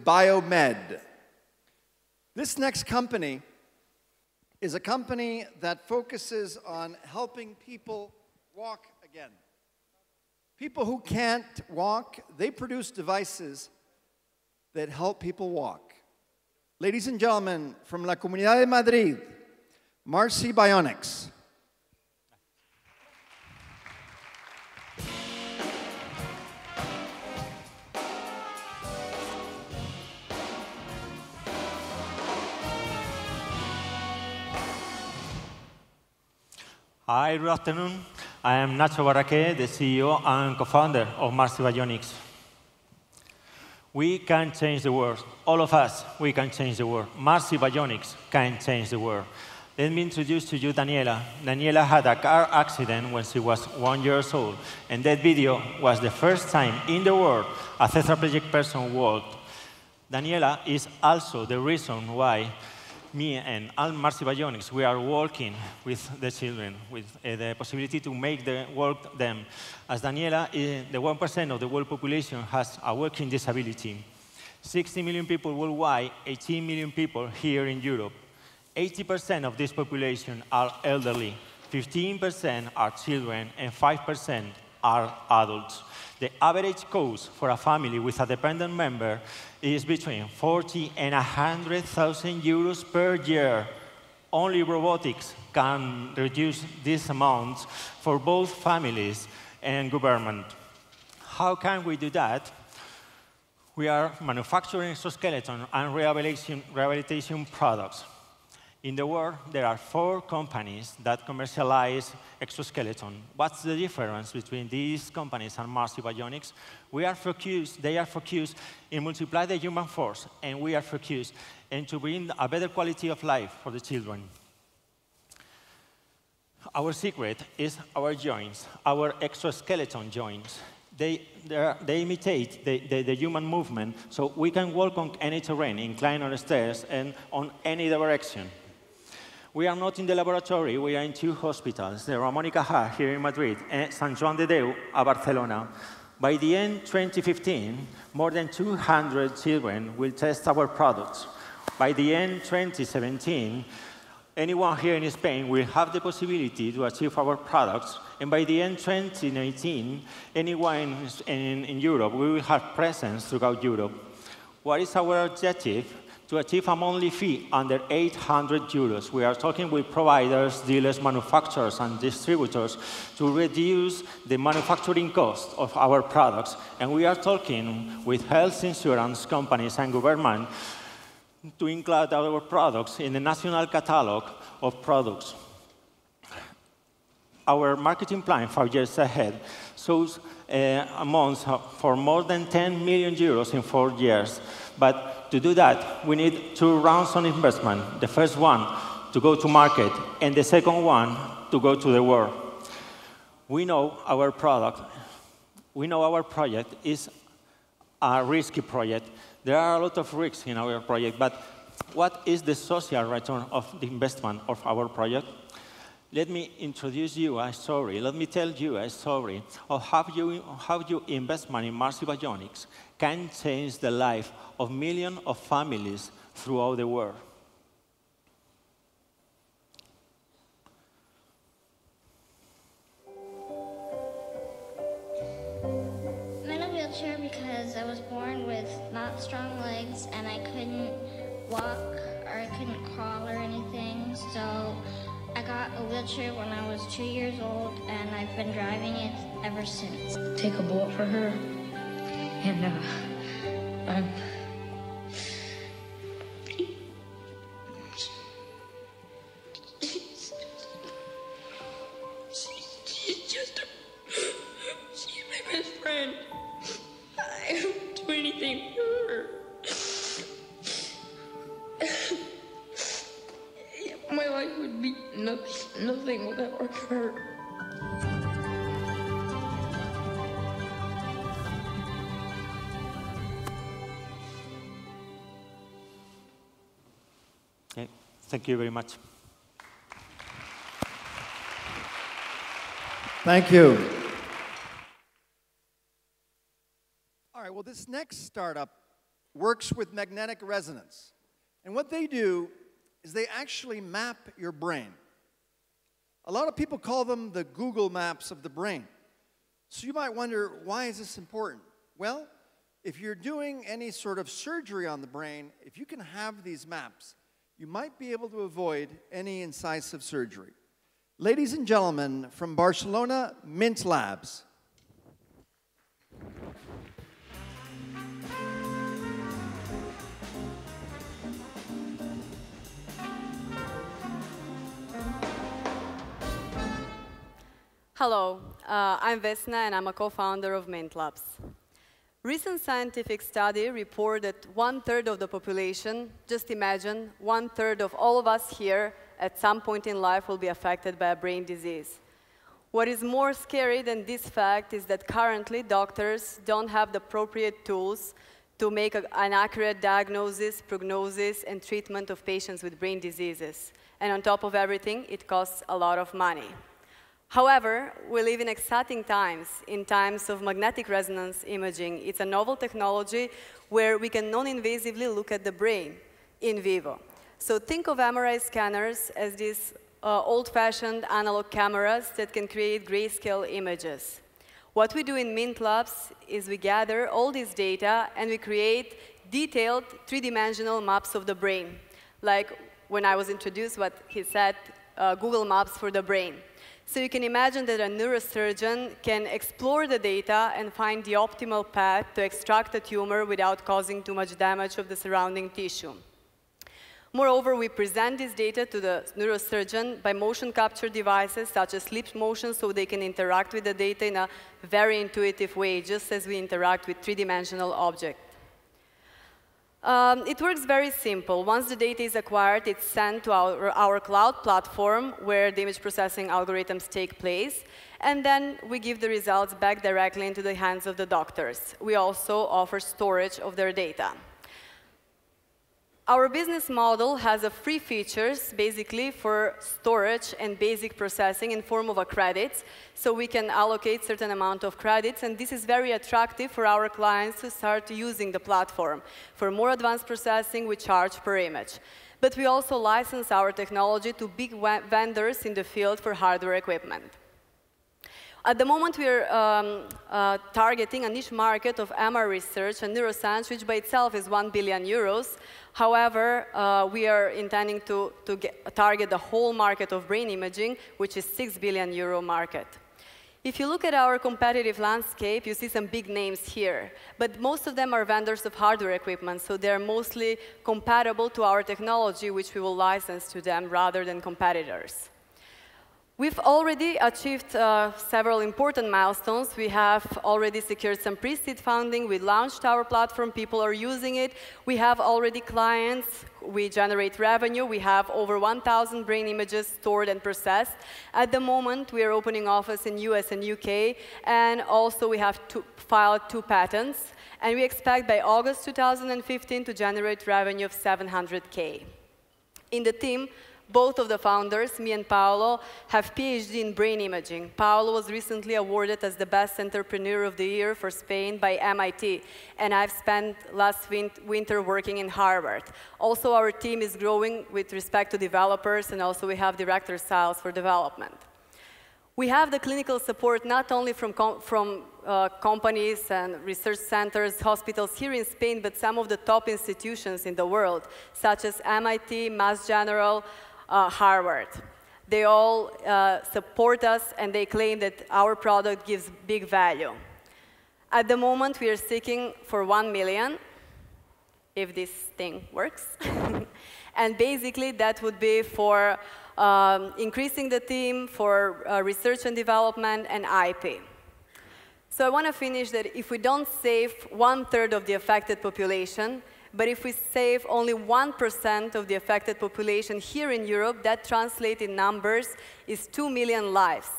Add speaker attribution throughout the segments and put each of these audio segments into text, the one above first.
Speaker 1: Biomed. This next company is a company that focuses on helping people walk again. People who can't walk, they produce devices that help people walk. Ladies and gentlemen, from La Comunidad de Madrid, Marcy Bionics.
Speaker 2: Hi, good afternoon. I am Nacho Barraque, the CEO and co-founder of Marcy Bionics. We can change the world. All of us, we can change the world. Marcy Bionics can change the world. Let me introduce to you Daniela. Daniela had a car accident when she was 1 year old, and that video was the first time in the world a tetraplegic person walked. Daniela is also the reason why me and all Marcy Bionics, we are working with the children, with the possibility to make the work them. As Daniela, the 1% of the world population has a working disability. 60 million people worldwide, 18 million people here in Europe. 80% of this population are elderly, 15% are children, and 5% are adults. The average cost for a family with a dependent member is between 40 and 100,000 euros per year. Only robotics can reduce these amounts for both families and government. How can we do that? We are manufacturing exoskeleton and rehabilitation products. In the world, there are 4 companies that commercialize exoskeleton. What's the difference between these companies and Marcy Bionics? They are focused in multiply the human force, and we are focused in to bring a better quality of life for the children. Our secret is our joints, our exoskeleton joints. They imitate the human movement, so we can walk on any terrain, incline on the stairs, and on any direction. We are not in the laboratory, we are in 2 hospitals, the Ramon y Cajal here in Madrid and Sant Joan de Déu at Barcelona. By the end 2015, more than 200 children will test our products. By the end 2017, anyone here in Spain will have the possibility to achieve our products. And by the end 2019, anyone in Europe, we will have presence throughout Europe. What is our objective? To achieve a monthly fee under 800 euros. We are talking with providers, dealers, manufacturers, and distributors to reduce the manufacturing cost of our products. And we are talking with health insurance companies and government to include our products in the national catalog of products. Our marketing plan 5 years ahead shows amounts for more than 10 million euros in 4 years. But to do that, we need 2 rounds of investment. The first one to go to market, and the second one to go to the world. We know our project is a risky project. There are a lot of risks in our project, but what is the social return of the investment of our project? Let me introduce you a story. Let me tell you a story of how your investment in Marcy Bionics can change the life of millions of families throughout the world.
Speaker 3: I'm in a wheelchair because I was born with not strong legs and I couldn't walk or I couldn't crawl or anything. So I got a wheelchair when I was 2 years old, and I've been driving it ever since.
Speaker 4: Take a bullet for her, and she's my best friend. I don't do anything for her. My life would be nothing without her.
Speaker 2: Okay. Thank you very much.
Speaker 1: Thank you. All right, well, this next startup works with magnetic resonance. And what they do is they actually map your brain. A lot of people call them the Google Maps of the brain. So you might wonder, why is this important? Well, if you're doing any sort of surgery on the brain, if you can have these maps, you might be able to avoid any incisive surgery. Ladies and gentlemen, from Barcelona, Mint Labs.
Speaker 5: Hello, I'm Vesna and I'm a co-founder of Mint Labs. Recent scientific study reported that 1/3 of the population, just imagine, 1/3 of all of us here at some point in life will be affected by a brain disease. What is more scary than this fact is that currently doctors don't have the appropriate tools to make an accurate diagnosis, prognosis, and treatment of patients with brain diseases. And on top of everything, it costs a lot of money. However, we live in exciting times, in times of magnetic resonance imaging. It's a novel technology where we can non-invasively look at the brain in vivo. So think of MRI scanners as these old-fashioned analog cameras that can create grayscale images. What we do in Mint Labs is we gather all this data and we create detailed three-dimensional maps of the brain. Like when I was introduced, what he said, Google Maps for the brain. So you can imagine that a neurosurgeon can explore the data and find the optimal path to extract a tumor without causing too much damage of the surrounding tissue. Moreover, we present this data to the neurosurgeon by motion capture devices such as sleep motion so they can interact with the data in a very intuitive way, just as we interact with three-dimensional objects. It works very simple. Once the data is acquired, it's sent to our cloud platform where the image processing algorithms take place, and then we give the results back directly into the hands of the doctors. We also offer storage of their data. Our business model has a free features, basically, for storage and basic processing in form of a credits, so we can allocate certain amount of credits, and this is very attractive for our clients to start using the platform. For more advanced processing, we charge per image. But we also license our technology to big vendors in the field for hardware equipment. At the moment, we are targeting a niche market of MR research and neuroscience, which by itself is 1 billion euros. However, we are intending to target the whole market of brain imaging, which is 6 billion euro market. If you look at our competitive landscape, you see some big names here. But most of them are vendors of hardware equipment, so they're mostly compatible to our technology, which we will license to them rather than competitors. We've already achieved several important milestones. We have already secured some pre-seed funding. We launched our platform. People are using it. We have already clients. We generate revenue. We have over 1,000 brain images stored and processed. At the moment, we are opening office in US and UK. And also, we have filed 2 patents. And we expect by August 2015 to generate revenue of 700K. In the team, both of the founders, me and Paolo, have PhD in brain imaging. Paolo was recently awarded as the best entrepreneur of the year for Spain by MIT, and I've spent last winter working in Harvard. Also, our team is growing with respect to developers, and also we have director sales for development. We have the clinical support not only from companies and research centers, hospitals here in Spain, but some of the top institutions in the world, such as MIT, Mass General, Harvard. They all support us, and they claim that our product gives big value. At the moment, we are seeking for 1 million, if this thing works. And basically, that would be for increasing the team, for research and development, and IP. So I want to finish that if we don't save 1/3 of the affected population, but if we save only 1% of the affected population here in Europe, that translates in numbers is 2 million lives.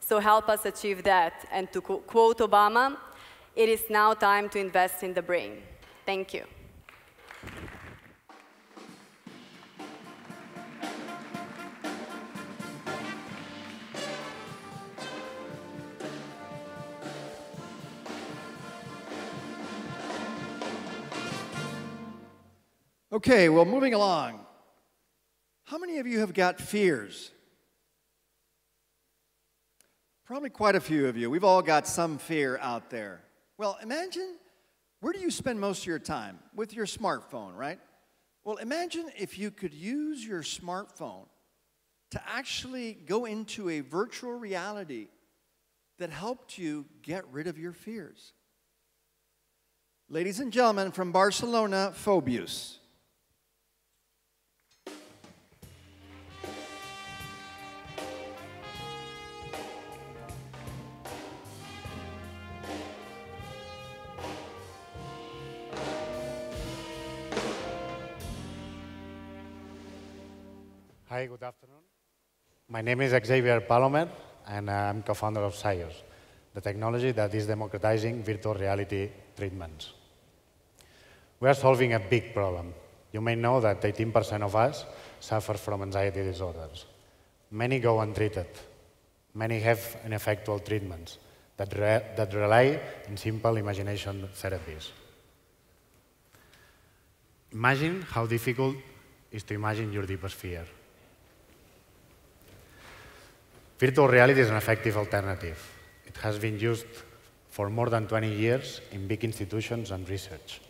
Speaker 5: So help us achieve that. And to quote Obama, it is now time to invest in the brain. Thank you.
Speaker 1: Okay, well, moving along. How many of you have got fears? Probably quite a few of you. We've all got some fear out there. Well, imagine, where do you spend most of your time? With your smartphone, right? Well, imagine if you could use your smartphone to actually go into a virtual reality that helped you get rid of your fears. Ladies and gentlemen, from Barcelona, Phobius.
Speaker 6: Hi, good afternoon. My name is Xavier Palomer, and I'm co-founder of Scios, the technology that is democratizing virtual reality treatments. We are solving a big problem. You may know that 18% of us suffer from anxiety disorders. Many go untreated. Many have ineffectual treatments that rely on simple imagination therapies. Imagine how difficult it is to imagine your deepest fear. Virtual reality is an effective alternative. It has been used for more than 20 years in big institutions and research.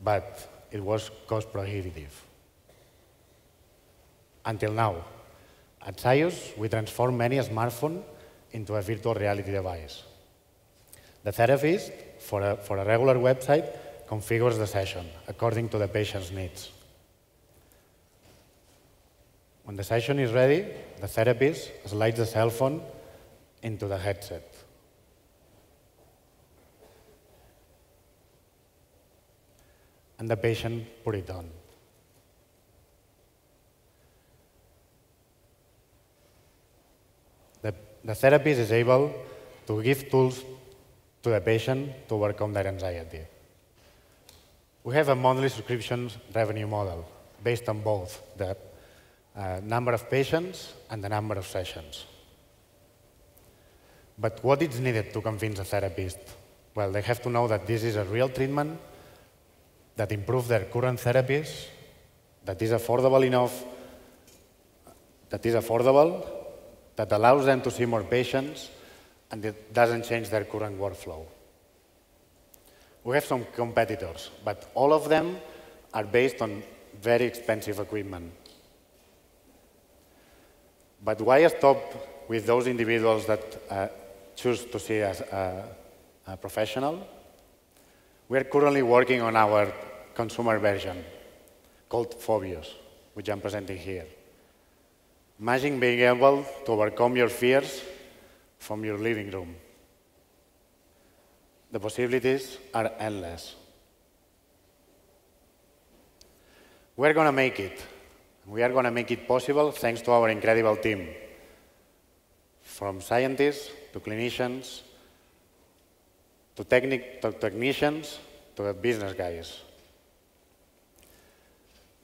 Speaker 6: But it was cost prohibitive. Until now. At Scios, we transform many smartphones into a virtual reality device. The therapist, for a regular website, configures the session according to the patient's needs. When the session is ready, the therapist slides the cell phone into the headset. And the patient put it on. The therapist is able to give tools to the patient to overcome their anxiety. We have a monthly subscription revenue model based on both the number of patients and the number of sessions. But what is needed to convince a therapist? Well, they have to know that this is a real treatment that improves their current therapies, that is affordable enough, that allows them to see more patients, and it doesn't change their current workflow. We have some competitors, but all of them are based on very expensive equipment. But why stop with those individuals that choose to see as a professional? We are currently working on our consumer version called Phobius, which I'm presenting here. Imagine being able to overcome your fears from your living room. The possibilities are endless. We're going to make it. We are going to make it possible thanks to our incredible team, from scientists to clinicians, to technicians, to the business guys.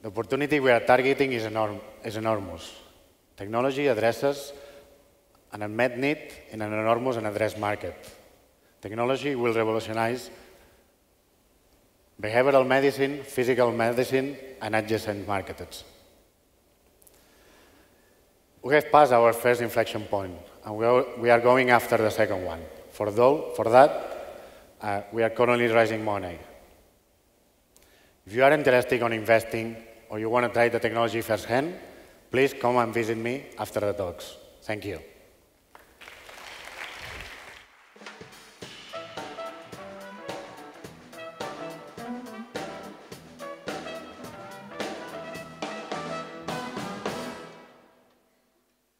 Speaker 6: The opportunity we are targeting is enormous. Technology addresses an unmet need in an enormous unaddressed market. Technology will revolutionize behavioral medicine, physical medicine, and adjacent markets. We have passed our first inflection point, and we are going after the second one. For that, we are currently raising money. If you are interested in investing or you want to try the technology firsthand, please come and visit me after the talks. Thank you.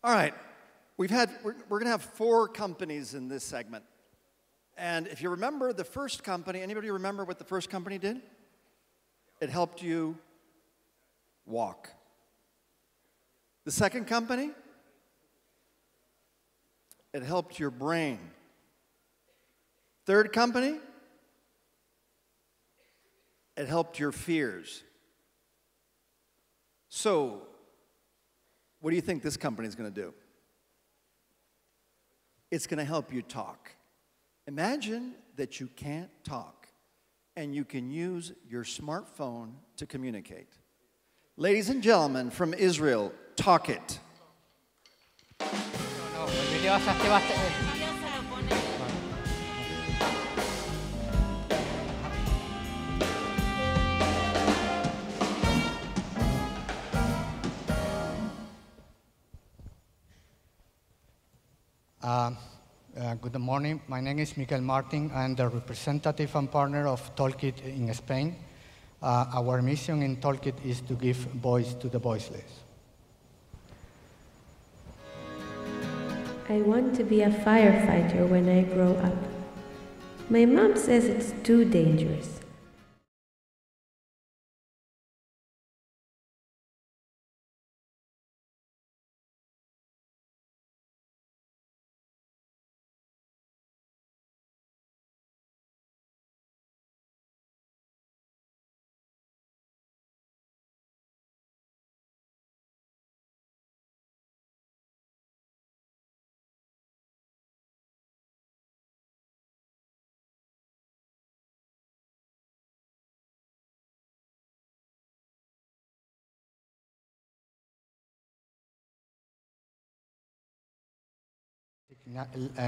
Speaker 1: All right, we're going to have 4 companies in this segment. And if you remember the first company, anybody remember what the first company did? It helped you walk. The second company, it helped your brain. Third company, it helped your fears. So, what do you think this company is going to do? It's going to help you talk. Imagine that you can't talk. and you can use your smartphone to communicate. Ladies and gentlemen, from Israel, Talk It.
Speaker 7: Good morning. My name is Miguel Martin. I'm the representative and partner of Talkit in Spain. Our mission in Talkit is to give voice to the voiceless.
Speaker 8: I want to be a firefighter when I grow up. My mom says it's too dangerous.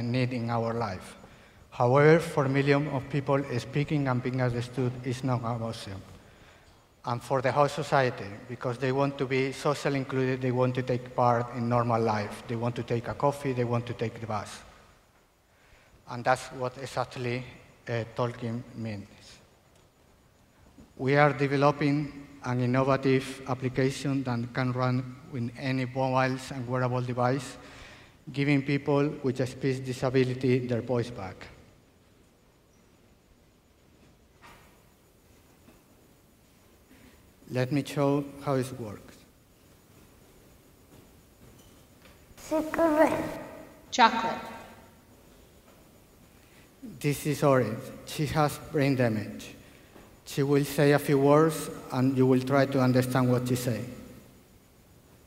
Speaker 7: Need in our life. However, for millions of people, speaking and being understood is not an option. And for the whole society, because they want to be socially included, they want to take part in normal life. They want to take a coffee, they want to take the bus. And that's what exactly Talking means. We are developing an innovative application that can run with any mobile and wearable device, giving people with a speech disability their voice back. Let me show how it works.
Speaker 9: Chocolate.
Speaker 7: This is Orange. She has brain damage. She will say a few words, and you will try to understand what she says.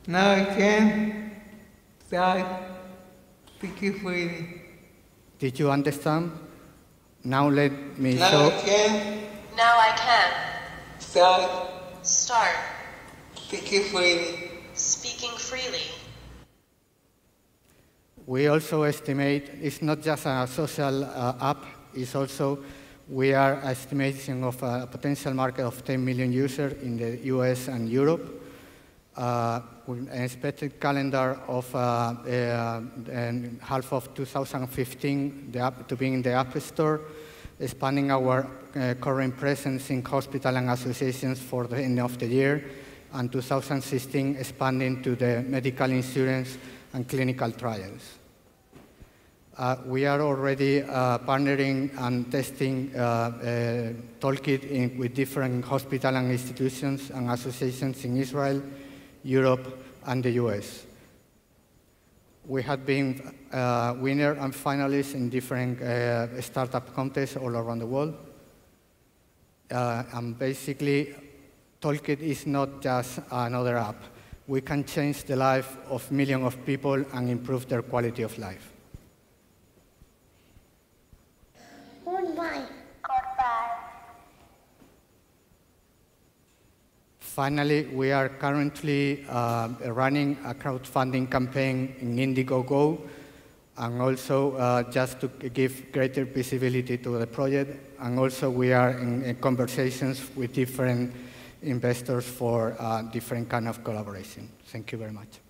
Speaker 10: Now I can start speaking freely.
Speaker 7: Did you understand? Now let me
Speaker 10: Now
Speaker 7: show.
Speaker 10: I can
Speaker 9: Now I can
Speaker 10: start
Speaker 9: speaking
Speaker 10: speaking freely.
Speaker 7: We also estimate it's not just a social app, it's also we are estimating of a potential market of 10 million users in the US and Europe, with an expected calendar of half of 2015 to be in the App Store, expanding our current presence in hospital and associations for the end of the year, and 2016 expanding to the medical insurance and clinical trials. We are already partnering and testing Talkit with different hospitals and institutions and associations in Israel, Europe, and the US. We have been winner and finalists in different startup contests all around the world. And basically, Talkit is not just another app. We can change the life of millions of people and improve their quality of life.
Speaker 3: Goodbye.
Speaker 7: Finally, we are currently running a crowdfunding campaign in Indiegogo, and also just to give greater visibility to the project. And also we are in conversations with different investors for different kind of collaboration. Thank you very much.